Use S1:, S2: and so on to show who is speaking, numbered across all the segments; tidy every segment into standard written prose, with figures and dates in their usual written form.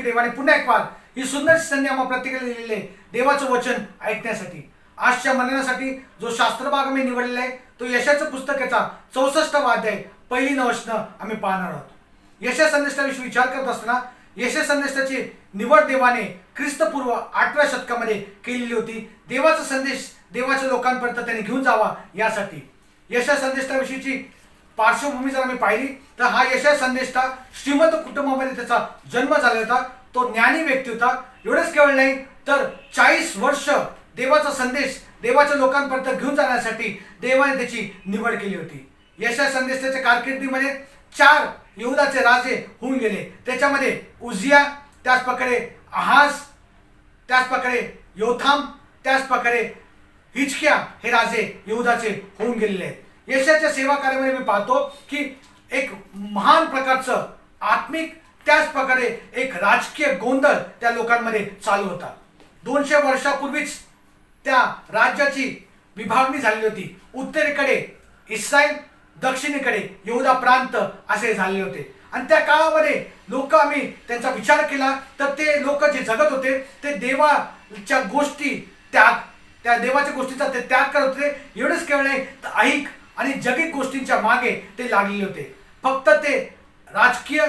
S1: की देवाने पुन्हा एक वार ही सुंदर संधी आम्हा प्रत्येकाला दिलेली आहे देवाचं वचन ऐकण्यासाठी. आजच्या मननासाठी जो शास्त्रभाग आम्ही निवडलेला आहे तो यशाचं पुस्तकाचा 64वा अध्याय पहिली 9 वचनं आम्ही पाहणार आहोत. यशा संदेशाविषयी विचार करत असताना यशा संदेशाची निवड देवाने ख्रिस्तपूर्व 8व्या शतकामध्ये केलेली होती. देवाचा संदेश देवाच्या लोकांपर्यंत त्याने घेऊन जावा यासाठी. यशा संदेशाविषयीची पार्श्वभूमी जर आम्ही पाहिली तर हा यशा संदेशा श्रीमंत कुटुंबामध्ये त्याचा जन्म झाला होता. तो ज्ञानी व्यक्ती होता. एवढंच केवळ नाही तर 40 वर्ष देवाचा संदेश देवाच्या लोकांपर्यंत घेऊन जाण्यासाठी देवाने त्याची निवड केली होती. यशा संदेशाच्या कारकिर्दीमध्ये 4 यहूदाचे राजे होऊन गेले. त्याच्यामध्ये उजिया, त्याच प्रकारे आहाज, त्याच प्रकारे योथाम, त्याच प्रकारे हिजकिया हे राजे यहूदाचे होऊन गेलेले आहेत. यशाच्या सेवा कार्यामध्ये मी पाहतो की एक महान प्रकारचं आत्मिक त्याच प्रकारे एक राजकीय गोंधळ त्या लोकांमध्ये चालू होता. 200 वर्षापूर्वीच त्या राज्याची विभागणी झालेली होती. उत्तरेकडे इस्रायल, दक्षिणेकडे यहूदा प्रांत असे झालेले होते. आणि त्या काळामध्ये लोक आम्ही त्यांचा विचार केला तर ते लोक जे जगत होते ते देवाच्या गोष्टी त्या देवाच्या गोष्टीचा ते त्याग करत होते. एवढंच केवळ नाही तर ऐहिक आणि जगिक गोष्टींच्या मागे ते लागलेले होते. फक्त ते राजकीय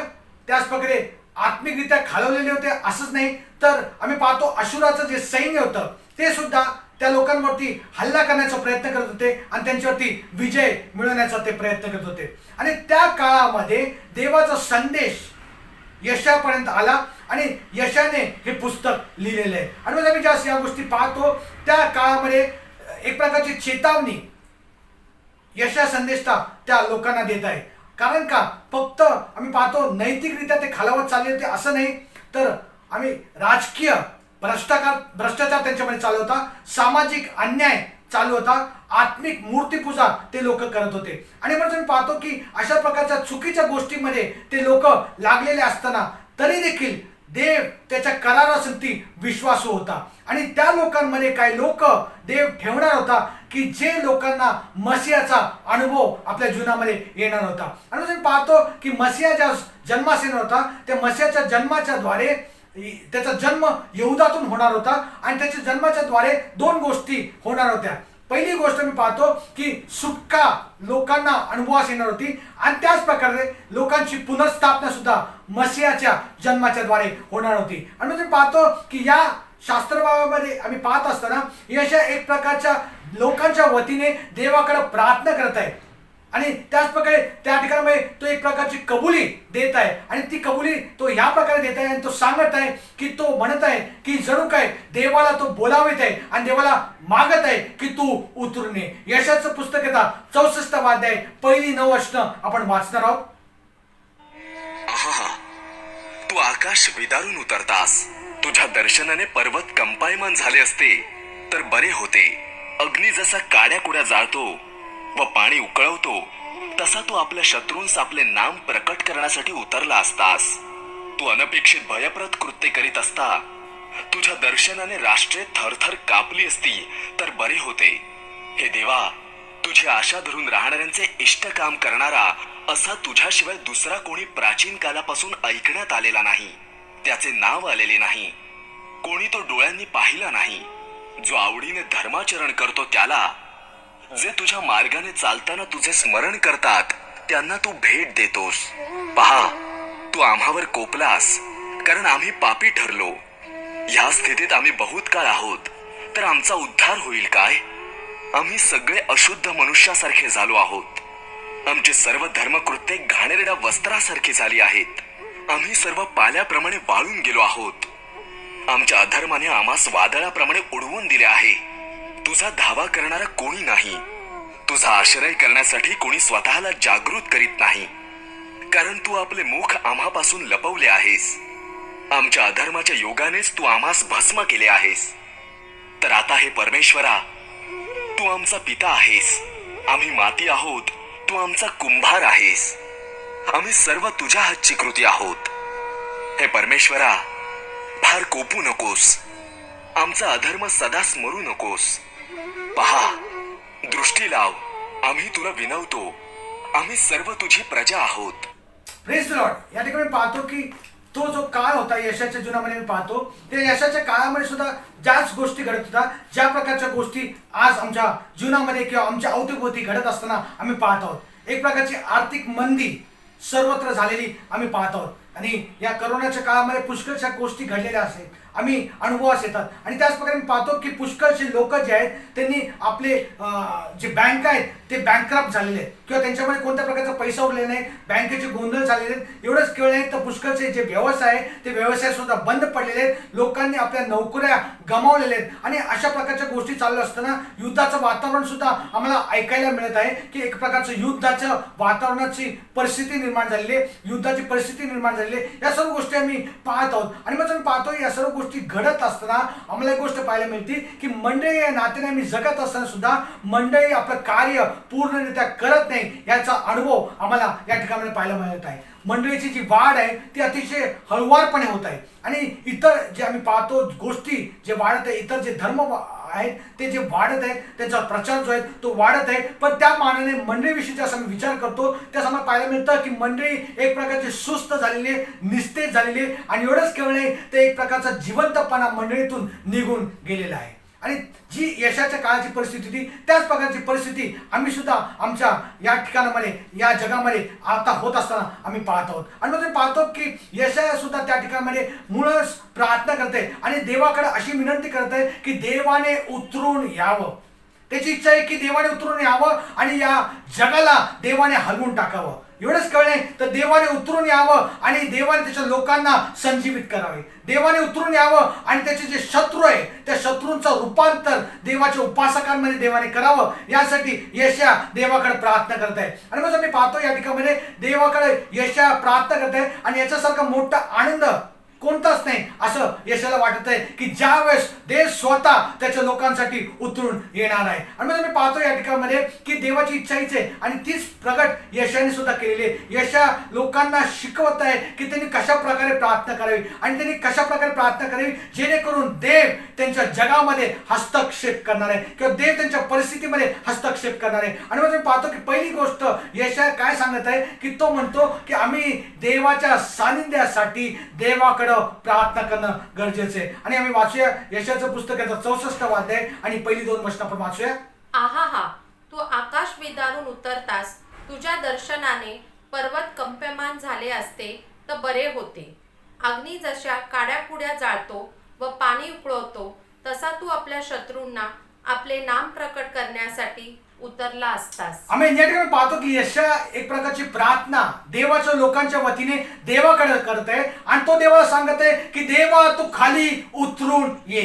S1: त्याच प्रकारे आत्मिकरित्या खालवलेले होते असंच नाही तर आम्ही पाहतो अशुराचं जे सैन्य होतं ते सुद्धा त्या लोकांवरती हल्ला करण्याचा प्रयत्न करत होते आणि त्यांच्यावरती विजय मिळवण्याचा ते प्रयत्न करत होते. आणि त्या काळामध्ये देवाचा संदेश यशापर्यंत आला आणि यशाने हे पुस्तक लिहिलेलं आहे. आणि मग आम्ही ज्या गोष्टी पाहतो त्या काळामध्ये एक प्रकारची चेतावणी यशा संदेशता त्या लोकांना देत आहे. कारण का फक्त आम्ही पाहतो नैतिकरित्या ते खालावत चालले होते असं नाही तर आम्ही राजकीय भ्रष्टाचार त्यांच्यामध्ये चालू होता, सामाजिक अन्याय चालू होता, आत्मिक मूर्तीपूजा ते लोक करत होते. आणि म्हणून तुम्ही पाहतो की अशा प्रकारच्या चुकीच्या गोष्टींमध्ये ते लोक लागलेले असताना तरी देखील देव त्याच्या करारासाठी विश्वासू होता. आणि त्या लोकांमध्ये काही लोक देव ठेवणार होता की जे लोकांना मसिहाचा अनुभव आपल्या जीवनामध्ये येणार होता. आणि तुम्ही पाहतो की मसिहा ज्या जन्मास येणार होता त्या मसिहाच्या जन्माच्या द्वारे त्याचा जन्म यहूदातून होणार होता आणि त्याच्या जन्माच्या द्वारे 2 गोष्टी होणार होत्या. पहिली गोष्ट मी पाहतो की सुटका लोकांना अनुभवास येणार होती आणि त्याच प्रकारे लोकांची पुनर्स्थापना सुद्धा मसिहाच्या जन्माच्या द्वारे होणार होती. आणि तुम्ही पाहतो की या शास्त्रभावामध्ये आम्ही पाहत असताना यशा एक प्रकारच्या लोकांच्या वतीने देवाकडे प्रार्थना करत आहे आणि त्याच प्रकारे त्या ठिकाणी तो एक प्रकारची कबुली देत आहे. आणि ती कबुली तो या प्रकारे देत आहे आणि तो सांगत आहे की तो म्हणत आहे की जणू काय देवाला तो बोलावित आहे आणि देवाला मागत आहे की तू उतरून ये. यशाचं पुस्तक येता 64वा अध्याय पहिली 9 वचनं आपण वाचणार आहोत.
S2: तू आकाश विदारून उतरतास, तुझ्या दर्शनाने पर्वत कंपायमान झाले असते तर बरे होते. अग्नी जसा काड्या कुड्या जाळतो व पाणी उकळवतो तसा तू आपल्या शत्रूंस आपले नाम प्रकट करण्यासाठी उतरला असतास. तू अनपेक्षित भयप्रद कृत्य करीत असता तुझ्या दर्शनाने राष्ट्रे थरथर कापली असती तर बरे होते. हे देवा, तुझी आशा धरून राहणाऱ्यांचे इष्ट काम करणारा असा तुझ्याशिवाय दुसरा कोणी प्राचीन कालापासून ऐकण्यात आलेला नाही. त्याचे नाव आलेले नाही, कोणी तो डोळ्यांनी पाहिला नाही. जो आवडीने धर्माचरण करतो त्याला, जे तुझ्या मार्गाने चालताना तुझे स्मरण करतात त्यांना तू भेट देतोस. पहा, तू आम्हावर कोपलास कारण आम्ही पापी ठरलो. या स्थितीत आम्ही बहुत काळ आहोत तर आमचा उद्धार होईल काय? आम्ही सगळे अशुद्ध मनुष्यासारखे झालो आहोत. आमचे सर्व धर्मकृत्ये घाणेरड्या वस्त्रासारखी झाली आहेत. आम्ही सर्व पाल्याप्रमाणे वाळून गेलो आहोत. आमच्या अधर्माने आम्हास वादळाप्रमाणे उडवून दिले आहे. तुझा धावा करणारा कोणी नाही, तुझा आश्रय करण्यासाठी कोणी स्वतःला जागृत करीत नाही. कारण तू आपले मुख आम्हापासून लपवले आहेस. आमच्या अधर्माच्या योगानेच तू आम्हास भस्म केले आहेस. तर आता हे परमेश्वरा, तू आमचा पिता आहेस. आम्ही माती आहोत, तू आमचा कुंभार आहेस. आम्ही सर्व तुझ्या हातची कृती आहोत. हे परमेश्वरा, फार कोपू नकोस. आमचा अधर्म सदा स्मरू नकोस. पहा, दृष्टी लाव, आम्ही तुला विनवतो. आम्ही सर्व तुझी प्रजा आहोत.
S1: Praise the Lord. या ठिकाणी पाहतो की तो जो काळ होता यशाच्या जीवनामध्ये मी पाहतो, त्या यशाच्या काळामध्ये सुद्धा ज्याच गोष्टी घडत होत्या, ज्या प्रकारच्या गोष्टी आज आमच्या जीवनामध्ये किंवा आमच्या अवतीभोवती घडत असताना आम्ही पाहत आहोत. एक प्रकारची आर्थिक मंदी सर्वत्र झालेली आम्ही पाहत आहोत. आणि या करोनाच्या काळामध्ये पुष्कळशा गोष्टी घडलेल्या असेल, आम्ही अनुभवास येतात. आणि त्याच प्रकारे मी पाहतो की पुष्कळशी लोक जे आहेत त्यांनी आपले जे बँक आहेत ते बँकक्रप्ट झालेले आहेत किंवा त्यांच्यामध्ये कोणत्या प्रकारचा पैसा उरलेला नाही, बँकेचे गोंधळ झालेले आहेत. एवढंच केवळ नाही तर पुष्कळचे जे व्यवसाय आहे ते व्यवसाय सुद्धा बंद पडलेले आहेत. लोकांनी आपल्या नोकऱ्या गमावलेल्या आहेत. आणि अशा प्रकारच्या गोष्टी चालू असताना युद्धाचं वातावरण सुद्धा आम्हाला ऐकायला मिळत आहे की एक प्रकारचं युद्धाचं वातावरणाची परिस्थिती निर्माण झालेली आहे, युद्धाची परिस्थिती निर्माण झालेली आहे. या सर्व गोष्टी आम्ही पाहत आहोत. आणि मग आम्ही पाहतो या सर्व गोष्टी घडत असताना आम्हाला एक गोष्ट पाहायला मिळते की मंडळी या नात्याने आम्ही जगत असताना सुद्धा मंडळी आपलं कार्य पूर्णरित्या करत नाही याचा अनुभव आम्हाला या ठिकाणी पाहायला मिळत आहे. मंडळीची जी वाढ आहे ती अतिशय हळुवारपणे होत आहे. आणि इतर जे आम्ही पाहतो गोष्टी जे वाढत आहे, इतर जे धर्म आहेत ते जे वाढत आहेत, त्यांचा प्रचार जो आहे तो वाढत आहे. पण त्या मानाने मंडळीविषयी जसं आम्ही विचार करतो त्यास आम्हाला पाहायला मिळतं की मंडळी एक प्रकारची सुस्त झालेली आहे, निस्तेज झालेली आहे. आणि एवढंच केवळ नाही ते एक प्रकारचा जिवंतपणा मंडळीतून निघून गेलेला आहे. आणि जी यशाच्या काळाची परिस्थिती होती त्याच प्रकारची परिस्थिती आम्ही सुद्धा आमच्या या ठिकाणामध्ये या जगामध्ये आता होत असताना आम्ही पाहत आहोत. आणि मग पाहतो की यशा सुद्धा त्या ठिकाणामध्ये मुळच प्रार्थना करते आणि देवाकडे अशी विनंती करत आहे की देवाने उतरून यावं. त्याची इच्छा आहे की देवाने उतरून यावं आणि या जगाला देवाने हलवून टाकावं. एवढंच कळले तर देवाने उतरून यावं आणि देवाने त्याच्या लोकांना संजीवित करावे. देवाने उतरून यावं आणि त्याचे जे शत्रू आहे त्या शत्रूंचं रूपांतर देवाच्या उपासकांमध्ये देवाने करावं यासाठी यशा देवाकडे प्रार्थना करत आहे. आणि मग मी पाहतो या ठिकाणी देवाकडे यशा प्रार्थना करत आहे आणि याच्यासारखा मोठा आनंद कोणताच नाही असं यशाला वाटत आहे की ज्या वेळेस देव स्वतः त्याच्या लोकांसाठी उतरून येणार आहे. आणि मग मी पाहतो या ठिकाणामध्ये की देवाची इच्छा हीच आहे आणि तीच प्रगट यशाने सुद्धा केलेली आहे. यशा लोकांना शिकवत आहे की त्यांनी कशा प्रकारे प्रार्थना करावी आणि त्यांनी कशा प्रकारे प्रार्थना करावी जेणेकरून देव त्यांच्या जगामध्ये हस्तक्षेप करणार आहे किंवा देव त्यांच्या परिस्थितीमध्ये हस्तक्षेप करणार आहे. आणि मग मी पाहतो की पहिली गोष्ट यशा काय सांगत आहे की तो म्हणतो की आम्ही देवाच्या सानिध्यासाठी देवाकडे प्रार्थना करणं गरजेचं आहे. आणि आम्ही वाचूया यशाचं पुस्तकाचं 64 अध्याय आणि पहिली 2 वचनं आपण वाचूया.
S3: आहा, तू आकाश विदारून उतरतास, तुझ्या दर्शनाने पर्वत कंपमान झाले असते तर बरे होते. अग्नी जशा काड्याकुड्या जाळतो व पाणी उकळवतो तसा तू आपल्या शत्रूंना आपले नाम प्रकट करण्यासाठी उतरला असतास.
S1: आम्ही या ठिकाणी पाहतो की यशा एक प्रकारची प्रार्थना देवाच्या लोकांच्या वतीने देवाकडे करत आहे आणि तो देवाला सांगत आहे की देवा तू खाली उतरून ये.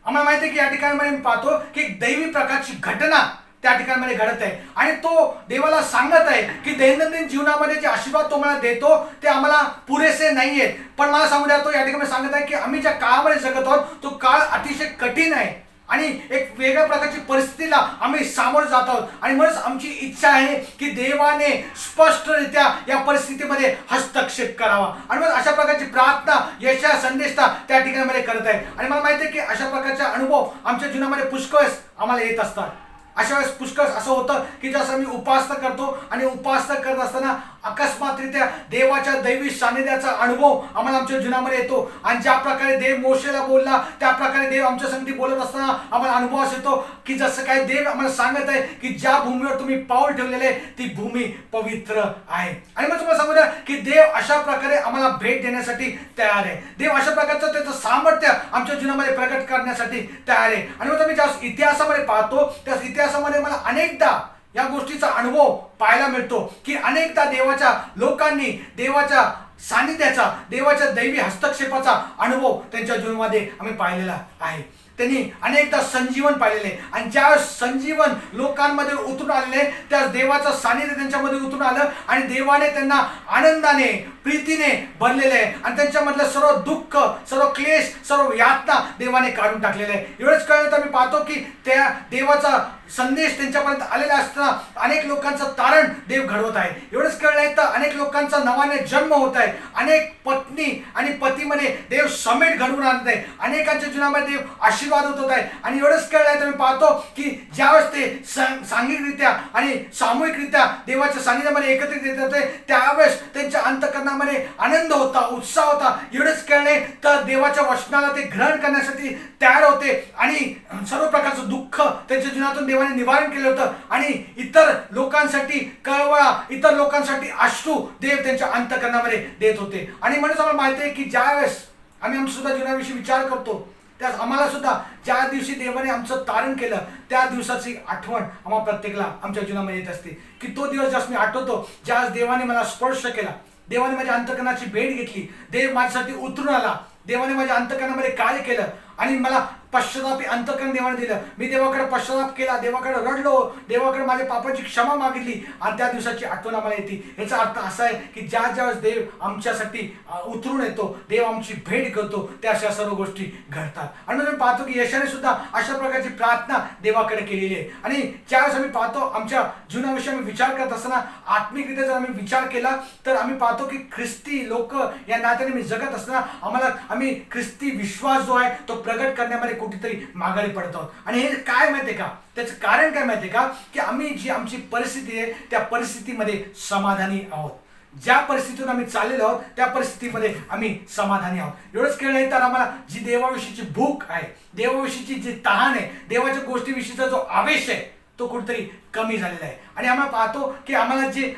S1: आम्हाला माहिती आहे की या ठिकाणी पाहतो की एक दैवी प्रकारची घटना त्या ठिकाणी घडत आहे आणि तो देवाला सांगत आहे की दैनंदिन जीवनामध्ये जे आशीर्वाद तो मला देतो ते आम्हाला पुरेसे नाहीये. पण मला सांगू द्या तो या ठिकाणी सांगत आहे की आम्ही ज्या काळामध्ये जगत आहोत तो काळ अतिशय कठीण आहे आणि एक वेगळ्या प्रकारची परिस्थितीला आम्ही सामोरं जात आहोत. आणि म्हणून आमची इच्छा आहे की देवाने स्पष्टरित्या या परिस्थितीमध्ये हस्तक्षेप करावा. आणि मग अशा प्रकारची प्रार्थना यशा संदेशता त्या ठिकाणी करत आहे. आणि मला माहिती आहे की अशा प्रकारचे अनुभव आमच्या जीवनामध्ये पुष्कळ आम्हाला येत असतात. अशा वेळेस पुष्कळ असं होतं की जसं मी उपासना करतो आणि उपासना करत असताना अकस्मातरित्या देवाच्या दैवी सानिध्याचा अनुभव आम्हाला आमच्या जीवनामध्ये येतो. आणि ज्या प्रकारे देव मोशेला बोलला त्या प्रकारे देव आमच्या संगती बोलत असताना आम्हाला अनुभवास येतो की जसं काय देव आम्हाला सांगत आहे की ज्या भूमीवर तुम्ही पाऊल ठेवलेले ती भूमी पवित्र आहे. आणि मग तुम्हाला सांगू द्या की देव अशा प्रकारे आम्हाला भेट देण्यासाठी तयार आहे. देव अशा प्रकारचं त्याचं सामर्थ्य आमच्या जीवनामध्ये प्रकट करण्यासाठी तयार आहे. आणि मग तुम्ही ज्या इतिहासामध्ये पाहतो त्या इतिहासामध्ये मला अनेकदा या गोष्टीचा अनुभव पाहायला मिळतो की अनेकदा देवाच्या लोकांनी देवाच्या सानिध्याचा देवाच्या दैवी हस्तक्षेपाचा अनुभव त्यांच्या जीवनामध्ये आम्ही पाहिलेला आहे. त्यांनी अनेकदा संजीवन पाहिलेले आणि ज्या संजीवन लोकांमध्ये उतरून आलेले त्या देवाचं सानिध्य त्यांच्यामध्ये उतरून आलं आणि देवाने त्यांना आनंदाने प्रीतीने भरलेले आहे आणि त्यांच्यामधलं सर्व दुःख सर्व क्लेश सर्व यातना देवाने काढून टाकलेले आहे. एवढंच कळलं तर मी पाहतो की त्या देवाचा संदेश त्यांच्यापर्यंत आलेला असताना अनेक लोकांचं तारण देव घडवत आहे. एवढंच कळलंय तर अनेक लोकांचा नवाने जन्म होत आहे. अनेक पत्नी आणि पतीमध्ये देव समेट घडवून आणत आहे. अनेकांच्या जीवनामध्ये देव आशीर्वाद होत आहे. आणि एवढंच कळलंय तर मी पाहतो की ज्यावेळेस ते सांघिकरित्या आणि सामूहिकरित्या देवाच्या सानिध्यामध्ये एकत्रित येत होते त्यावेळेस त्यांच्या अंतःकरणामध्ये आनंद होता, उत्साह होता. एवढंच कळले तर देवाच्या वचनाला ते ग्रहण करण्यासाठी तयार होते आणि सर्व प्रकारचं दुःख त्यांच्या जीवनातून देवाने निवारण केलं होतं. आणि इतर लोकांसाठी कळवळा, इतर लोकांसाठी अश्रू देव त्यांच्या अंतःकरणामध्ये देत होते. आणि म्हणून आम्हाला माहिती आहे की ज्यावेळेस आम्ही आमच्या सुद्धा जीवनाविषयी विचार करतो त्यास आम्हाला सुद्धा ज्या दिवशी देवाने आमचं तारण केलं त्या दिवसाची आठवण आम्हाला प्रत्येकाला आमच्या जीवनामध्ये येत असते. की तो दिवस ज्यास मी आठवतो, ज्यास देवाने मला स्पर्श केला, देवाने माझ्या अंतःकरणाची भेट घेतली, देव माझ्यासाठी उतरून आला, देवाने माझ्या अंतःकरणामध्ये कार्य केलं आणि मला पश्चातापी अंतःकरण देवाने दिलं. मी देवाकडे पश्चाताप केला, देवाकडे रडलो, देवाकडे माझ्या पापाची क्षमा मागितली आणि त्या दिवसाची आठवण आम्हाला येते. याचा अर्थ असा आहे की ज्यावेळेस देव आमच्यासाठी उतरून येतो, देव आमची भेट करतो, त्या अशा सर्व गोष्टी घडतात. आणि म्हणून पाहतो की यशाने सुद्धा अशा प्रकारची प्रार्थना देवाकडे केलेली आहे. आणि ज्यावेळेस आम्ही पाहतो आमच्या जीवनाविषयी आम्ही विचार करत असताना आत्मिकरित्या जर आम्ही विचार केला तर आम्ही पाहतो की ख्रिस्ती लोक या नात्याने मी जगत असताना आम्ही ख्रिस्ती विश्वास जो आहे तो प्रगट करण्यामध्ये कुठेतरी माघारी पडत आहोत. आणि हे काय माहितीये का, त्याचं कारण काय माहितीये का, की आम्ही जी आमची परिस्थिती आहे त्या परिस्थितीमध्ये समाधानी आहोत. ज्या परिस्थितीतून आम्ही चाललेलो आहोत त्या परिस्थितीमध्ये आम्ही समाधानी आहोत. एवढंच केलं नाही तर आम्हाला जी देवाविषयीची भूक आहे, देवाविषयीची जी तहान आहे, देवाच्या गोष्टीविषयीचा जो आवेश आहे तो कुठेतरी कमी झालेला आहे. आणि आम्हाला पाहतो की आम्हाला जे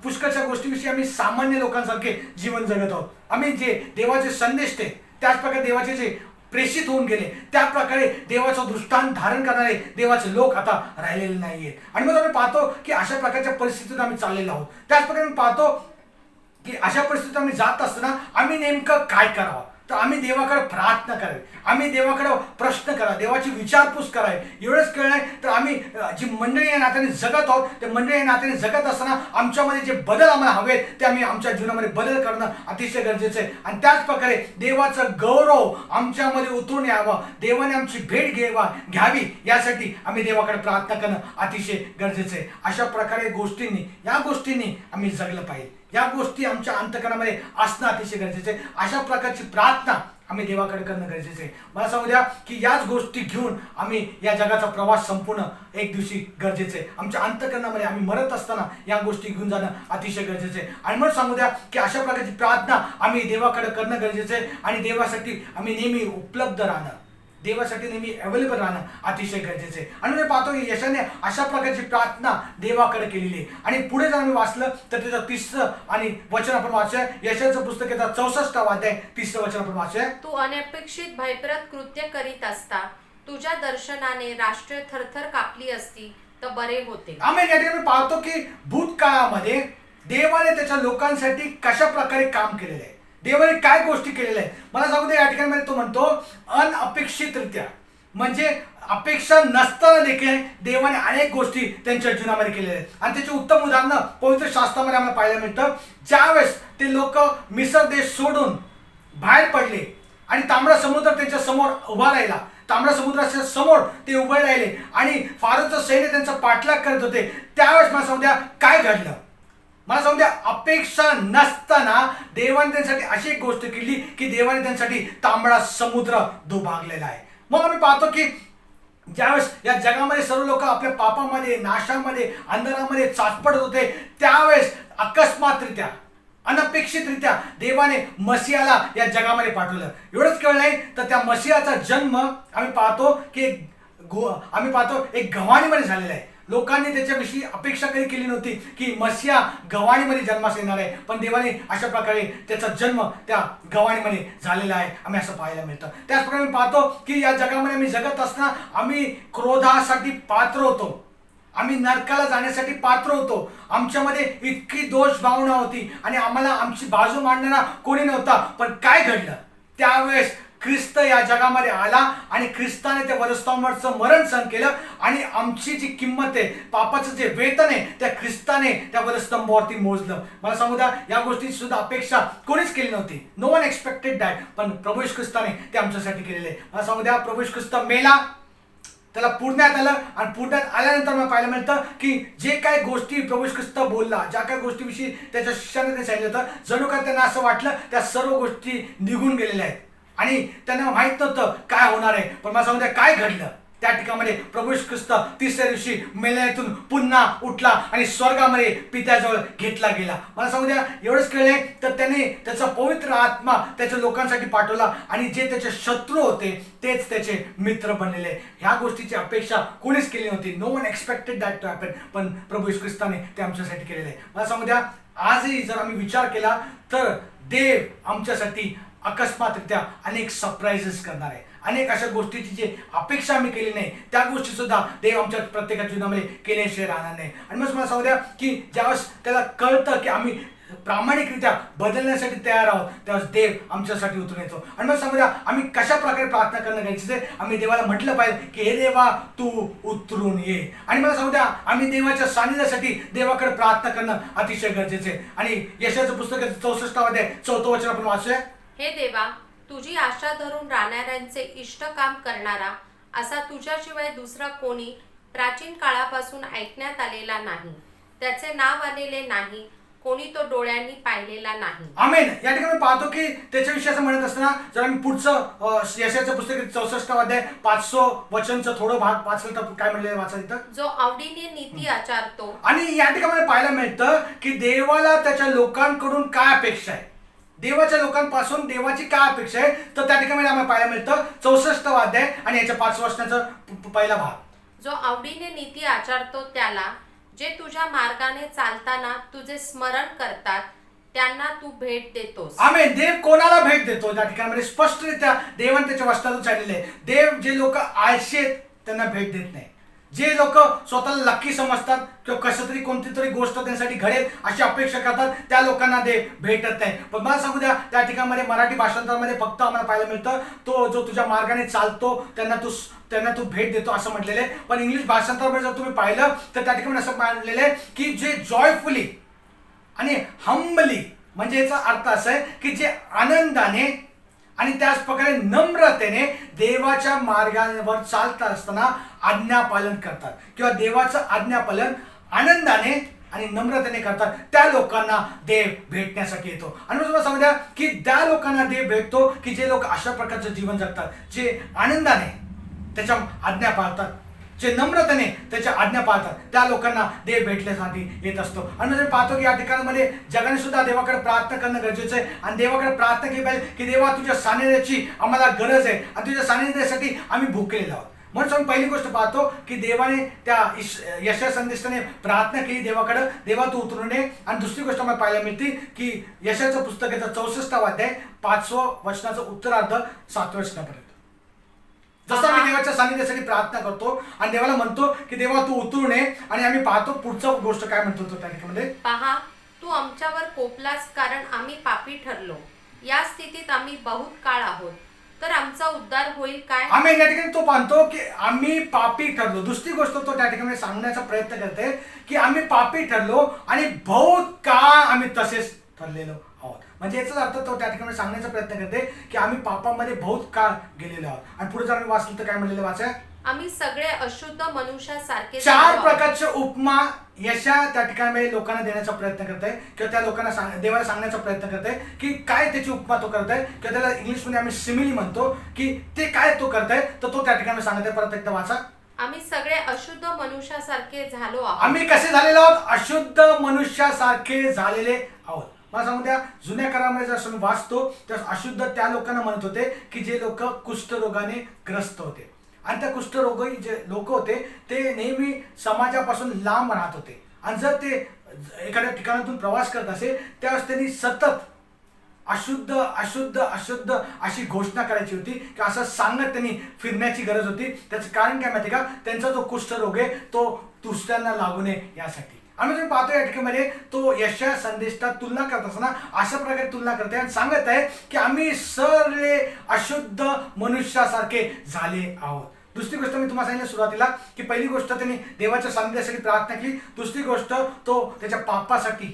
S1: पुष्कळच्या गोष्टीविषयी आम्ही सामान्य लोकांसारखे जीवन जगत आहोत. आम्ही जे देवाचे संदेश ते त्याच प्रकारे देवाचे जे प्रेषित होऊन गेले त्या प्रकारे देवाचं दृष्टांत धारण करणारे देवाचे लोक आता राहिलेले नाहीयेत. आणि मग आम्ही पाहतो की अशा प्रकारच्या परिस्थितीत आम्ही चाललेलो आहोत. त्याच प्रकारे आम्ही पाहतो की अशा परिस्थितीत आम्ही जात असताना आम्ही नेमकं काय करावं, तर आम्ही देवाकडे प्रार्थना करावी, आम्ही देवाकडे प्रश्न करा, देवाची विचारपूस करावी. एवढंच कळलंय तर आम्ही जी मंडळी या नात्याने जगत आहोत ते मंडळी या नात्याने जगत असताना आमच्यामध्ये जे बदल आम्हाला हवेत ते आम्ही आमच्या जीवनामध्ये बदल करणं अतिशय गरजेचं आहे. आणि त्याच प्रकारे देवाचं गौरव आमच्यामध्ये उतरून यावं, देवाने आमची भेट घ्यावी यासाठी आम्ही देवाकडे प्रार्थना करणं अतिशय गरजेचं आहे. अशा प्रकारे या गोष्टींनी आम्ही जगलं पाहिजे. या गोष्टी आमच्या अंतःकरणामध्ये असणं अतिशय गरजेचं आहे. अशा प्रकारची प्रार्थना आम्ही देवाकडे करणं गरजेचं आहे. मला सांगू द्या की याच गोष्टी घेऊन आम्ही या जगाचा प्रवास संपूर्ण एक दिवशी गरजेचं आहे. आमच्या अंतःकरणामध्ये आम्ही मरत असताना या गोष्टी घेऊन जाणं अतिशय गरजेचं आहे. आणि मग सांगू द्या की अशा प्रकारची प्रार्थना आम्ही देवाकडे करणं गरजेचं आहे. आणि देवासाठी आम्ही नेहमी उपलब्ध राहणं, देवासाठी नेहमी अवेलेबल राहणं अतिशय गरजेचं आहे. आणि मी पाहतो की यशाने अशा प्रकारची प्रार्थना देवाकडे केलेली आहे. आणि पुढे जर आम्ही वाचलं तर त्याचं 30 आणि वचन आपण वाचूया. यशाचं पुस्तक येतं 64 अध्याय 30 वचन आपण वाचूया.
S3: तू अनपेक्षित भयप्रद कृत्य करीत असता तुझ्या दर्शनाने राष्ट्र थरथर कापली असती तर बरे होते.
S1: आम्ही या ठिकाणी पाहतो की भूतकाळामध्ये देवाने त्याच्या लोकांसाठी कशा प्रकारे काम केलेलं आहे, देवाने काय गोष्टी केलेल्या आहेत. मला सांगू दे या ठिकाणी तो म्हणतो अनअपेक्षितरित्या, म्हणजे अपेक्षा नसताना देखील देवाने अनेक गोष्टी त्यांच्या जीवनामध्ये केलेल्या आहेत. आणि त्याचे उत्तम उदाहरण पवित्र शास्त्रामध्ये आम्हाला पाहायला मिळतं. ज्यावेळेस ते लोक मिसर देश सोडून बाहेर पडले आणि तांबडा समुद्र त्यांच्या समोर उभा राहिला, तांबडा समुद्राच्या समोर ते उभे राहिले आणि फारोचं सैन्य त्यांचा पाठलाग करत होते, त्यावेळेस मला सांगू द्या काय घडलं. मला सांगू द्या अपेक्षा नसताना देवाने त्यांच्यासाठी अशी एक गोष्ट केली की देवाने त्यांच्यासाठी तांबडा समुद्र दुभागलेला आहे. मग आम्ही पाहतो की ज्यावेळेस या जगामध्ये सर्व लोक आपल्या पापामध्ये, नाशामध्ये, अंधारामध्ये चाचपडत होते त्यावेळेस अकस्मातरित्या, अनपेक्षितरित्या देवाने मसीहाला या जगामध्ये पाठवलं. एवढंच कळलं नाही तर त्या मसीहाचा जन्म आम्ही पाहतो की एक गव्हाणीमध्ये झालेला आहे. लोकांनी त्याच्याविषयी अपेक्षा कधी केली नव्हती की मसीहा गव्हाणीमध्ये जन्मास येणार आहे, पण देवाने अशा प्रकारे त्याचा जन्म त्या गव्हाणीमध्ये झालेला आहे आम्ही असं पाहायला मिळतं. त्याचप्रकारे मी पाहतो की या जगामध्ये आम्ही जगत असताना आम्ही क्रोधासाठी पात्र होतो, आम्ही नरकाला जाण्यासाठी पात्र होतो. आमच्यामध्ये इतकी दोष भावना होती आणि आम्हाला आमची बाजू मांडणारा कोणी नव्हता. पण काय घडलं, त्यावेळेस ख्रिस्त या जगामध्ये आला आणि ख्रिस्ताने त्या वधस्तंभावरचं मरण सहन केलं आणि आमची जी किंमत आहे, पापाचं जे वेतन आहे, त्या ख्रिस्ताने त्या वधस्तंभावरती मोजलं. मला सांगू द्या या गोष्टीची सुद्धा अपेक्षा कोणीच केली नव्हती. नो वन एक्सपेक्टेड दॅट, पण प्रभू येशू ख्रिस्ताने ते आमच्यासाठी केलेले. मला सांगू द्या प्रभू येशू ख्रिस्त मेला, त्याला पुरण्यात आलं आणि पुरण्यात आल्यानंतर मला पाहायला मिळतं की जे काही गोष्टी प्रभू येशू ख्रिस्त बोलला, ज्या काही गोष्टीविषयी त्याच्या शिष्याने ते सांगितलं होतं, जणू काय त्यांना असं वाटलं त्या सर्व गोष्टी निघून गेलेल्या आहेत आणि त्यांना माहित नव्हतं काय होणार आहे. पण मला सांगू द्या काय घडलं. त्या ठिकाणी प्रभू येशू ख्रिस्त तिसऱ्या दिवशी मेल्यातून पुन्हा उठला आणि स्वर्गामध्ये पित्याजवळ घेतला गेला. मला सांगू द्या एवढंच कळले तर त्याने त्याचा पवित्र आत्मा त्याच्या लोकांसाठी पाठवला आणि जे त्याचे शत्रू होते तेच त्याचे मित्र बनलेले. ह्या गोष्टीची अपेक्षा कोणीच केली नव्हती. No one expected that to happen. पण प्रभू येशू ख्रिस्ताने ते आमच्यासाठी केलेले. मला सांगू द्या आजही जर आम्ही विचार केला तर देव आमच्यासाठी अकस्मातरित्या अनेक सरप्राइजेस करणार आहे. अनेक अशा गोष्टीची जी अपेक्षा आम्ही केली नाही त्या गोष्टी सुद्धा देव आमच्या प्रत्येकाच्या जीवनामध्ये केल्याशिवाय राहणार नाही. आणि मग मला सांगू द्या की ज्यावेळेस त्याला कळतं की आम्ही प्रामाणिकरित्या बदलण्यासाठी तयार आहोत त्यावेळेस देव आमच्यासाठी उतरून येतो. आणि मग सांगू द्या आम्ही कशा प्रकारे प्रार्थना करणं गरजेचं आहे. आम्ही देवाला म्हटलं पाहिजे की हे देवा तू उतरून ये. आणि मला सांगू द्या आम्ही देवाच्या सानिध्यासाठी देवाकडे प्रार्थना करणं अतिशय गरजेचं आहे. आणि यशाचं पुस्तक 64 अध्याय 4 वचन आपण वाचूया.
S3: हे देवा, तुझी आशा धरून राहणाऱ्यांचे इष्टकाम करणारा असा तुझ्याशिवाय दुसरा कोणी प्राचीन काळापासून ऐकण्यात आलेला नाही. त्याचे नाव आलेले नाही, कोणी तो डोळ्यांनी पाहिलेला नाही.
S1: आमेन. या ठिकाणी पाहतो की त्याच्याविषयी असं म्हणत असताना जर आम्ही पुढचं यशाचं पुस्तक 64 अध्याय 500 वचनचं थोडं भाग वाचलं तर काय म्हणले वाचा इथं.
S3: जो आवडीने नीती आचारतो.
S1: आणि या ठिकाणी पाहायला मिळतं की देवाला त्याच्या लोकांकडून काय अपेक्षा आहे. देवाच्या लोकांपासून देवाची काय अपेक्षा आहे तर त्या ठिकाणी आम्हाला पाहायला मिळतं 64 अध्याय आणि याच्या 5 वचनाचा पहिला भाग.
S3: जो आवडीने नीती आचारतो त्याला, जे तुझ्या मार्गाने चालताना तुझे स्मरण करतात त्यांना तू भेट देतोस.
S1: आमेन. देव कोणाला भेट देतो त्या ठिकाणी स्पष्टरित्या देवाने त्याच्या वचनातून सांगितले आहे. देव जे लोक आळशी आहेत त्यांना भेट देत नाही. जे लोक स्वतःला लक्की समजतात किंवा कसं तरी कोणती तरी गोष्ट त्यांच्यासाठी घडेल अशी अपेक्षा करतात त्या लोकांना देव भेटत नाही. पण मला सांगू द्या त्या ठिकाणी मराठी भाषांतरामध्ये फक्त आम्हाला पाहायला मिळतं तो जो तुझ्या मार्गाने चालतो त्यांना तू भेट देतो असं म्हटलेलं आहे. पण इंग्लिश भाषांतरामध्ये जर तुम्ही पाहिलं तर त्या ठिकाणी असं म्हटलेलं आहे की जे जॉयफुली आणि हंबली म्हणजे याचा अर्थ असा आहे की जे आनंदाने आणि त्याच प्रकारे नम्रतेने देवाच्या मार्गावर चालत असताना आज्ञापालन करतात किंवा देवाचं आज्ञापालन आनंदाने आणि नम्रतेने करतात त्या लोकांना देव भेटण्यासाठी येतो. आणि मला सांगू द्या की त्या लोकांना देव भेटतो की जे लोक अशा प्रकारचं जीवन जगतात, जे आनंदाने त्याच्या आज्ञा पाळतात, जे नम्रतेने त्याच्या आज्ञा पाळतात त्या लोकांना देव भेटण्यासाठी येत असतो. आणि म्हणजे पाहतो की या ठिकाणामध्ये जगाने सुद्धा देवाकडे प्रार्थना करणं गरजेचं आहे. आणि देवाकडे प्रार्थना केली पाहिजे की देवा तुझ्या सानिध्याची आम्हाला गरज आहे आणि तुझ्या सानिध्यासाठी आम्ही भुकेलेलो आहोत. म्हणून आम्ही पहिली गोष्ट पाहतो की देवाने त्या यशा संदेशाने प्रार्थना केली देवाकडे, देवा तू उतरून ये. आणि दुसरी गोष्ट आम्हाला पाहायला मिळते की यशाचं पुस्तक याचा 64 अध्याय 5 वचनाचं उत्तरार्ध 7 वचनापर्यंत जसं आम्ही देवाच्या सानिध्यासाठी प्रार्थना करतो आणि देवाला म्हणतो की देवा तू उतरून ये. आणि आम्ही पाहतो पुढचं गोष्ट काय म्हणतो तो त्या ठिकाणी
S3: पहा, तू आमच्यावर कोपलास कारण आम्ही पापी ठरलो. या स्थितीत आम्ही बहुत काळ आहोत, तर आमचा उद्धार होईल काय.
S1: आम्ही या ठिकाणी तो पाहतो की आम्ही पापी ठरलो. दुसरी गोष्ट तो त्या ठिकाणी सांगण्याचा प्रयत्न करते की आम्ही पापी ठरलो आणि बहुत काळ आम्ही तसेच ठरलेलो आहोत. म्हणजे याचाच अर्थ तो त्या ठिकाणी सांगण्याचा प्रयत्न करते की आम्ही पापामध्ये बहुत काळ गेलेलो आहोत. आणि पुढे जर आम्ही वाचलं तर काय म्हणलेलं वाचा.
S3: आम्ही सगळे अशुद्ध मनुष्यासारखे
S1: 4 प्रकारच्या उपमा यशा त्या ठिकाणी लोकांना देण्याचा प्रयत्न करत आहे किंवा त्या लोकांना देवाला सांगण्याचा प्रयत्न करत आहे की काय त्याची उपमा तो करत आहे किंवा त्याला इंग्लिशमध्ये आम्ही सिमिली म्हणतो की ते काय तो करत आहे. तर तो त्या ठिकाणी सांगत आहे. परत एकदा वाचा.
S3: आम्ही सगळे अशुद्ध मनुष्यासारखे झालो आहोत.
S1: आम्ही कसे झालेलो आहोत. अशुद्ध मनुष्यासारखे झालेले आहोत. मला सांगू द्या जुन्या काळामध्ये जर मी वाचतो तर अशुद्ध त्या लोकांना म्हणत होते की जे लोक कुष्ठरोगाने ग्रस्त होते. आणि त्या कुष्ठरोगी जे लोक होते ते नेहमी समाजापासून लांब राहत होते. आणि जर ते एखाद्या ठिकाणातून प्रवास करत असेल त्यावेळेस त्यांनी सतत अशुद्ध अशुद्ध अशुद्ध अशी घोषणा करायची होती की असं सांगत त्यांनी फिरण्याची गरज होती. त्याचं कारण काय माहिती का, त्यांचा जो कुष्ठरोग आहे तो दुसऱ्यांना लागू नये यासाठी. आम्ही तुम्ही पाहतो या ठिकाणी तो यशा संदेशात तुलना करत असताना अशा प्रकारे तुलना करते आणि सांगत आहे की आम्ही सर्व अशुद्ध मनुष्यासारखे झाले आहोत. दुसरी गोष्ट मी तुम्हाला सांगितलं सुरुवातीला की पहिली गोष्ट त्यांनी देवाच्या सानिध्यासाठी प्रार्थना केली. दुसरी गोष्ट तो त्याच्या पापासाठी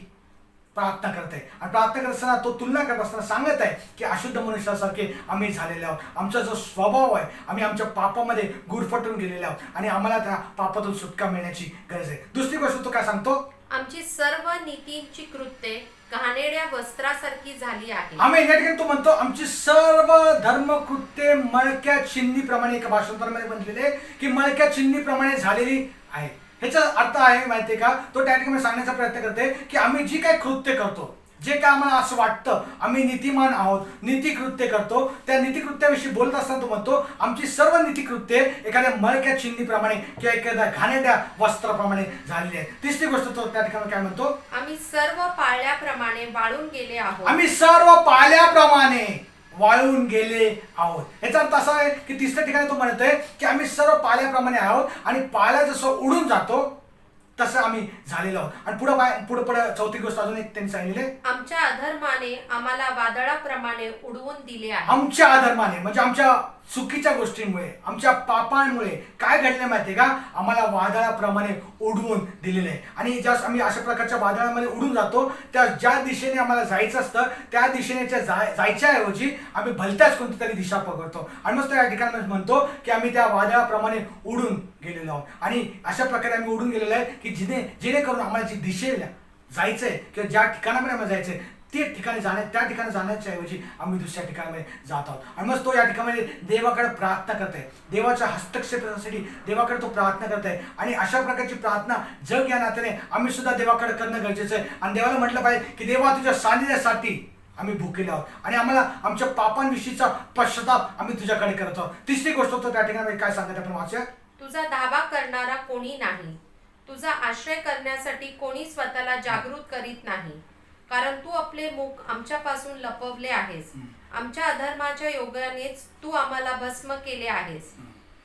S1: प्रार्थना करत आहे. आणि प्रार्थना करत असताना तो तुलना करत असताना सांगत आहे की अशुद्ध मनुष्यासारखे आम्ही झालेले आहोत. आमचा जो स्वभाव आहे आम्ही आमच्या पापामध्ये गुरफटून गेलेले आहोत आणि आम्हाला त्या पापातून सुटका मिळण्याची गरज आहे. दुसरी गोष्ट तो काय सांगतो
S3: आमची सर्व नीतींची कृत्ये घाणेरड्या वस्त्रासारखी झाली आहे.
S1: आम्ही या ठिकाणी तो म्हणतो आमची सर्व धर्मकृत्ये मळक्या चिन्नीप्रमाणे, एका भाषांतरामध्ये म्हटलेले की मळक्या चिन्नीप्रमाणे झालेली आहे. ह्याचा अर्थ आहे माहितीये का, तो त्या ठिकाणी सांगण्याचा प्रयत्न करते की आम्ही जी काही कृत्य करतो, जे काय आम्हाला असं वाटतं आम्ही नीतिमान आहोत, नीतिकृत्य करतो, त्या नीतिकृत्याविषयी बोलत असताना तो म्हणतो आमची सर्व नीतिकृत्ये एखाद्या मळक्या चिन्नीप्रमाणे किंवा एखाद्या घाणेरड्या वस्त्राप्रमाणे झालेली आहे. तिसरी गोष्ट तो त्या ठिकाणी काय म्हणतो,
S3: आम्ही सर्व पाळल्याप्रमाणे वाळून गेले आहोत.
S1: आम्ही सर्व पाल्याप्रमाणे वाळून गेले आहोत. याचा अर्थ असा आहे की तिसऱ्या ठिकाणी तो म्हणतोय की आम्ही सर्व पाल्याप्रमाणे आहोत आणि पाल्या जसं उडून जातो तसं आम्ही झालेलो आहोत. आणि पुढे चौथी गोष्ट अजून एक त्यांनी सांगितले,
S3: आमच्या अधर्माने आम्हाला वादळाप्रमाणे उडवून दिले आहे.
S1: आमच्या अधर्माने म्हणजे आमच्या चुकीच्या गोष्टींमुळे, आमच्या पापांमुळे काय घडले माहितीये का, आम्हाला वादळाप्रमाणे उडवून दिलेले आहे. आणि ज्या आम्ही अशा प्रकारच्या वादळामध्ये उडून जातो, त्या ज्या दिशेने आम्हाला जायचं असतं त्या दिशेने जायच्या ऐवजी आम्ही भलत्याच कोणती तरी दिशा पकडतो. आणि मग तो या ठिकाणी म्हणतो की आम्ही त्या वादळाप्रमाणे उडून गेलेलो आहोत. आणि अशा प्रकारे आम्ही उडून गेलेलो आहे की जेणेकरून आम्हाला जी दिशेला जायचंय किंवा ज्या ठिकाणामध्ये आम्हाला जायचंय त्या ठिकाणी जाण्याच्या ऐवजी आम्ही दुसऱ्या ठिकाणामध्ये जात आहोत. आणि मग तो या ठिकाणी देवाकडे प्रार्थना करत आहे, देवाच्या हस्तक्षेपासाठी देवाकडे तो प्रार्थना करत आहे. आणि अशा प्रकारची प्रार्थना जग या नात्याने आम्ही सुद्धा देवाकडे करणं गरजेचं आहे. आणि देवाला म्हटलं पाहिजे की देवा तुझ्या सानिध्यासाठी आम्ही भुकेले आहोत आणि आम्हाला आमच्या पापांविषयीचा पश्चाताप आम्ही तुझ्याकडे करत आहोत. तिसरी गोष्ट तो त्या ठिकाणी काय सांगत आपण वाचूया,
S3: तुझा धावा करणारा कोणी नाही, तुझा आश्रय करण्यासाठी कोणी स्वतःला जागृत करीत नाही, कारण तू आपले मुख आमच्यापासून लपवले आहेस. आमच्या अधर्माच्या योगानेच तू आम्हाला भस्म केले आहेस.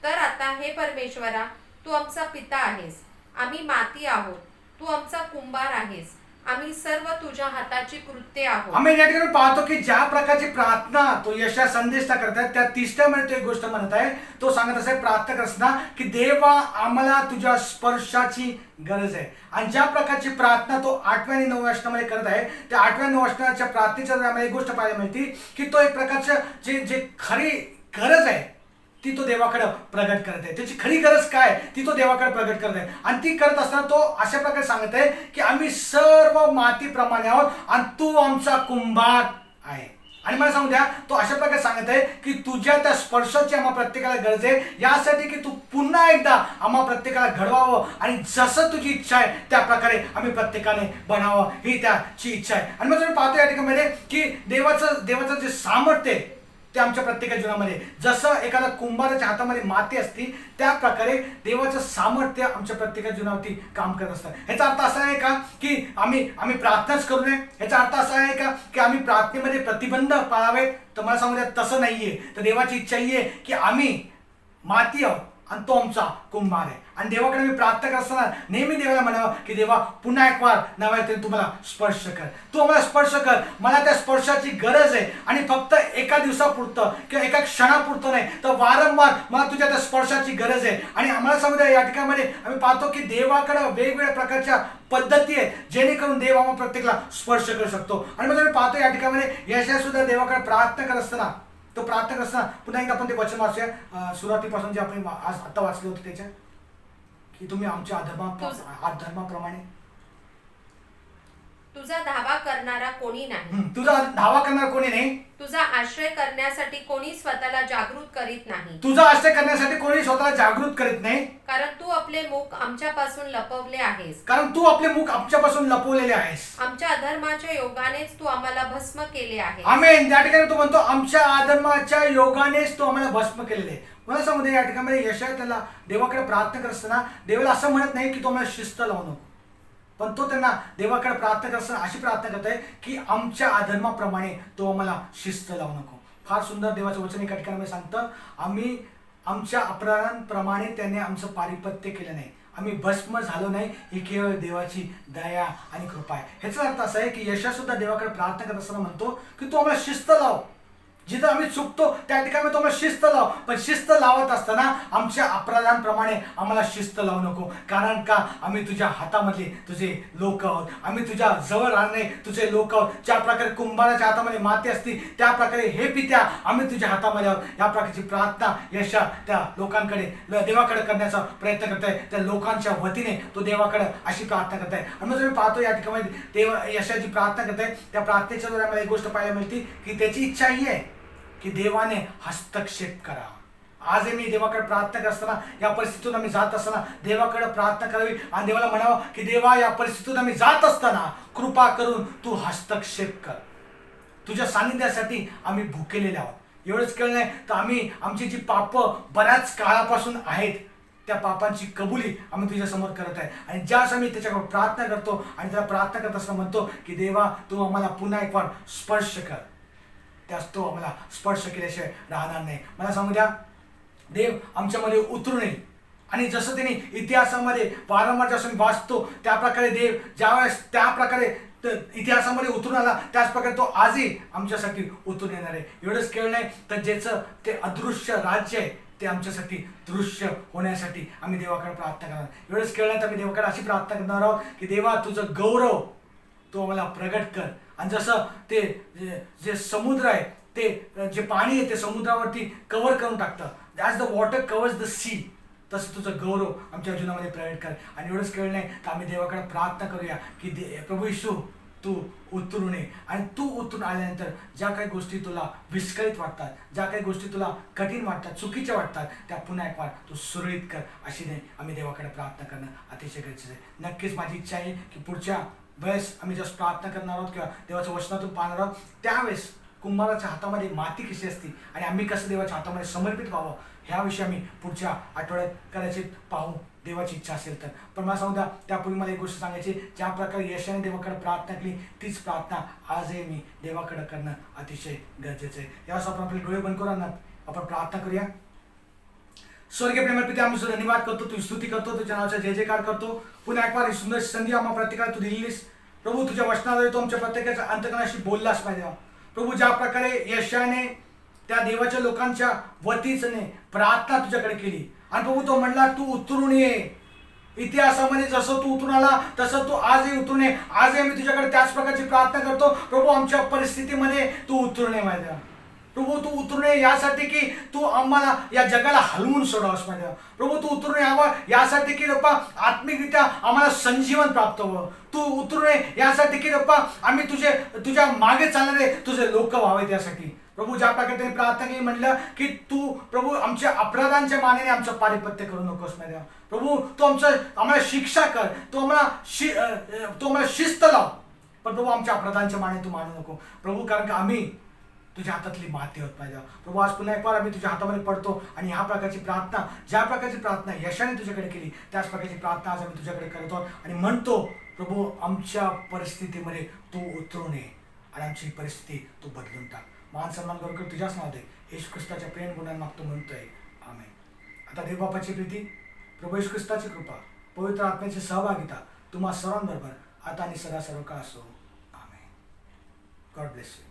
S3: तर आता हे परमेश्वरा, तू आमचा पिता आहेस, आम्ही माती आहोत, तू आमचा कुंभार आहेस, आम्ही सर्व तुझ्या हाताची कृत्ये आहोत.
S1: आम्ही या ठिकाणी पाहतो की ज्या प्रकारची प्रार्थना तो यशा संदेशता करतात, त्या तिसऱ्यामध्ये तो एक गोष्ट म्हणत आहे, तो सांगत असे प्रार्थना करताना की देवा आम्हाला तुझ्या स्पर्शाची गरज आहे. आणि ज्या प्रकारची प्रार्थना तो 8व्या आणि 9व्या वचनामध्ये करत आहे, त्या 8व्या आणि 9व्या वचनाच्या प्रार्थनेच्या आम्हाला एक गोष्ट पाहायला मिळते की तो एक प्रकारचं जे खरी गरज आहे ती तो देवाकडे प्रगट करत आहे. त्याची खरी गरज काय ती तो देवाकडे प्रगट करत आहे. आणि ती करत असताना तो अशा प्रकारे सांगत आहे की आम्ही सर्व मातीप्रमाणे आहोत आणि तू आमचा कुंभार आहे. आणि मला सांगू द्या, तो अशा प्रकारे सांगत आहे की तुझ्या त्या स्पर्शाची आम्हा प्रत्येकाला गरज आहे, यासाठी की तू पुन्हा एकदा आम्हा प्रत्येकाला घडवावं आणि जसं तुझी इच्छा आहे त्या प्रकारे आम्ही प्रत्येकाने बनावं, ही त्याची इच्छा आहे. आणि मग तुम्ही पाहतो या ठिकाणी की देवाचं जे सामर्थ्य आहे ते आमच्या प्रत्येकाच्या जीवनामध्ये, जसं एखाद्या कुंभाराच्या हातामध्ये माती असती त्या प्रकारे देवाचं सामर्थ्य आमच्या प्रत्येकाच्या जीवनावरती काम करत असतं. ह्याचा अर्थ असा आहे का की आम्ही प्रार्थनाच करू नये, ह्याचा अर्थ असा आहे का की आम्ही प्रार्थनेमध्ये प्रतिबंध पाळावे, तर मला सांगू द्या तसं नाहीये. तर देवाची इच्छा ही आहे की आम्ही माती आहोत आणि तो आमचा कुंभार आहे. आणि देवाकडे मी प्रार्थना करत असताना नेहमी देवाला म्हणावं की देवा पुन्हा एक वार नव्हे तरी तू मला स्पर्श कर, तू आम्हाला स्पर्श कर, मला त्या स्पर्शाची गरज आहे. आणि फक्त एका दिवसापुरतं किंवा एका क्षणापुरतं नाही, तर वारंवार मला तुझ्या त्या स्पर्शाची गरज आहे. आणि आम्हाला समजा या ठिकाणामध्ये आम्ही पाहतो की देवाकडे वेगवेगळ्या प्रकारच्या पद्धती आहेत जेणेकरून देव आम्हाला प्रत्येकाला स्पर्श करू शकतो. आणि मग आम्ही पाहतो या ठिकाणामध्ये यशा सुद्धा देवाकडे प्रार्थना करत असताना, तो प्रार्थना करत असताना पुन्हा एकदा आपण ते वचन वाचूया सुरुवातीपासून जे आपण आज आता वाचले होते त्याच्या, की तुम्ही आमच्या अधर्माप्रमाणे
S3: तुझा धावा करणारा कोणी नाही,
S1: तुझा धावा करणारा कोणी नाही,
S3: तुझा आश्रय करण्यासाठी कोणी स्वतःला जागृत करीत नाही,
S1: तुझा आश्रय करण्यासाठी कोणी स्वतःला जागृत करीत नाही,
S3: कारण तू आपले मुख आमच्यापासून लपवले आहेस,
S1: कारण तू आपले मुख आमच्यापासून लपवलेले आहेस.
S3: आमच्या अधर्माच्या योगानेच तू आम्हाला भस्म केले आहे.
S1: आमेन. त्या ठिकाणी तो म्हणतो आमच्या अधर्माच्या योगानेच तू आम्हाला भस्म केलेले आहे. मला सांगू दे, या ठिकाणी यशा त्याला देवाकडे प्रार्थना करत असताना देवाला असं म्हणत नाही की तो आम्हाला शिस्त लावू नको, पण तो त्यांना देवाकडे प्रार्थना करत असताना अशी प्रार्थना करत आहे की आमच्या अधर्माप्रमाणे तो आम्हाला शिस्त लावू नको. फार सुंदर देवाचं वचन एका ठिकाणी सांगतं, आम्ही आमच्या अपराधांप्रमाणे त्याने आमचं पारिपत्य केलं नाही, आम्ही भस्म झालो नाही, ही केवळ देवाची दया आणि कृपा आहे. ह्याचा अर्थ असा आहे की यशा सुद्धा देवाकडे प्रार्थना करत असताना म्हणतो की तू आम्हाला शिस्त लाव, जिथं आम्ही चुकतो त्या ठिकाणी तुम्हाला शिस्त लाव, पण शिस्त लावत असताना आमच्या अपराधांप्रमाणे आम्हाला शिस्त लावू नको. कारण का आम्ही तुझ्या हातामधले तुझे लोक आहोत, आम्ही तुझ्या जवळ राहणे तुझे लोक आहोत. ज्या प्रकारे कुंभाराच्या हातामध्ये माती असते त्या प्रकारे हे पित्या आम्ही तुझ्या हातामध्ये आहोत. या प्रकारची प्रार्थना यशा त्या लोकांकडे देवाकडे करण्याचा प्रयत्न करत आहे. त्या लोकांच्या वतीने तो देवाकडे अशी प्रार्थना करत आहे. आणि मग तुम्ही पाहतो या ठिकाणी देव यशाची प्रार्थना करत आहे. त्या प्रार्थनेच्या द्वारे मला एक गोष्ट पाहायला मिळते की त्याची इच्छा ही आहे की देवाने हस्तक्षेप करा. आजही मी देवाकडे प्रार्थना करत असताना, या परिस्थितीतून आम्ही जात असताना देवाकडे प्रार्थना करावी आणि देवाला म्हणावं की देवा, या परिस्थितीतून आम्ही जात असताना कृपा करून तू हस्तक्षेप कर. तुझ्या सानिध्यासाठी आम्ही भुकेलेले आहोत. एवढंच केलं नाही तर आम्ही आमची जी पापं बऱ्याच काळापासून आहेत त्या पापांची कबुली आम्ही तुझ्या समोर करत आहे. आणि ज्यावेळेस आम्ही त्याच्याकडे प्रार्थना करतो आणि त्याला प्रार्थना करत असताना म्हणतो की देवा तू आम्हाला पुन्हा एक वार स्पर्श कर, त्यास तो आम्हाला स्पर्श केल्याशिवाय राहणार नाही. मला सांगू द्या, देव आमच्यामध्ये उतरून येईल. आणि जसं त्यांनी इतिहासामध्ये वारंवार जसं वाचतो त्या प्रकारे देव ज्यावेळेस त्या प्रकारे इतिहासामध्ये उतरून आला त्याच प्रकारे तो आजही आमच्यासाठी उतरून येणार आहे. एवढंच केलं नाही तर ज्याचं ते अदृश्य राज्य आहे ते आमच्यासाठी दृश्य होण्यासाठी आम्ही देवाकडे प्रार्थना करणार. एवढंच केलं नाही तर आम्ही देवाकडे अशी प्रार्थना करणार आहोत की देवा तुझं गौरव तो आम्हाला प्रगट कर. आणि जसं ते जे समुद्र आहे ते जे पाणी आहे ते समुद्रावरती कव्हर करून टाकतं, as the water covers the sea, तसं तुझं गौरव आमच्या जीवनामध्ये प्रगट कर. आणि एवढंच केलं नाही तर आम्ही देवाकडे प्रार्थना करूया की प्रभू येशू तू उतरून ये. आणि तू उतरून आल्यानंतर ज्या काही गोष्टी तुला विस्कळीत वाटतात, ज्या काही गोष्टी तुला कठीण वाटतात, चुकीच्या वाटतात, त्या पुन्हा एक वार तू सुरळीत कर. अशी नाही आम्ही देवाकडे प्रार्थना करणं अतिशय गरजेचं आहे. नक्कीच माझी इच्छा आहे की पुढच्या वेळेस आम्ही जस्ट प्रार्थना करणार आहोत किंवा देवाच्या वचनातून पाहणार आहोत त्यावेळेस कुंभाराच्या हातामध्ये माती कशी असते आणि आम्ही कसं देवाच्या हातामध्ये समर्पित व्हावं ह्याविषयी आम्ही पुढच्या आठवड्यात कदाचित पाहू, देवाची इच्छा असेल तर. पण मला सांगू द्या, त्यापूर्वी मला एक गोष्ट सांगायची, ज्या प्रकारे यशाने देवाकडे प्रार्थना केली तीच प्रार्थना आजही मी देवाकडे करणं अतिशय गरजेचं आहे. यावेळेस आपण आपले डोळे बंद करू, आपण प्रार्थना करूया. स्वर्गीय प्रेमळ पिता, आम्ही तुझा धन्यवाद करतो, तुझी स्तुती करतो, तुझ्या नावाचा जय जयकार करतो. पुन्हा एक बार सुंदर संधी आम्हा प्रत्येकाला तू दिलीस प्रभू. तुझ्या वचनाद्वारे तू आमच्या प्रत्येकाच्या अंतकरणाशी बोललास पाहिजे प्रभू. ज्या प्रकारे यशाने त्या देवाच्या लोकांच्या वतीने प्रार्थना तुझ्याकडे केली आणि प्रभू तो म्हणला तू उतरून ये. इतिहासामध्ये जसं तू उतरून आला तसं तू आजही उतरून ये. आजही आम्ही तुझ्याकडे त्याच प्रकारची प्रार्थना करतो प्रभू. आमच्या परिस्थितीमध्ये तू उतरून ये माझ्या प्रभू. तू उतरून ये यासाठी की तू आम्हाला या जगाला हलवून सोडावस माझ्या प्रभू. तू उतरून यावं यासाठी की रप्पा आत्मिकरित्या आम्हाला संजीवन प्राप्त व्हावं. तू उतरून ये यासाठी की रप्पा आम्ही तुझ्या मागे चालणारे तुझे लोक व्हावे त्यासाठी प्रभू. ज्या प्रकारे त्यांनी प्रार्थना केली म्हणलं की तू प्रभू आमच्या अपराधांच्या मानेने आमचं पारिपत्य करू नकोस माझ्या प्रभू. तू आम्हाला शिक्षा कर, तू आम्हाला शिस्त लाव, पण प्रभू आमच्या अपराधांच्या माने तू मानू नको प्रभू. कारण का आम्ही तुझ्या हातातली माती होत पाहिजे प्रभू. आज पुन्हा एक बार आम्ही तुझ्या हातामध्ये पडतो आणि ह्या प्रकारची प्रार्थना, ज्या प्रकारची प्रार्थना यशाने तुझ्याकडे केली त्याच प्रकारची प्रार्थना आज आम्ही तुझ्याकडे करतो आणि म्हणतो प्रभू आमच्या परिस्थितीमध्ये तू उतरून ये आणि आमची परिस्थिती तू बदलून टाक. मान सन्मान करून तुझ्याच नावात येशू ख्रिस्ताच्या प्रेम गुणांना मागतो म्हणतोय आमेन. आता देवबापाची प्रीती, प्रभू येशू ख्रिस्ताची कृपा, पवित्र आत्म्याची सहभागिता तुम्हा सर्वांबरोबर आता आणि सदा सर्व काळ असो. आमेन. God bless you.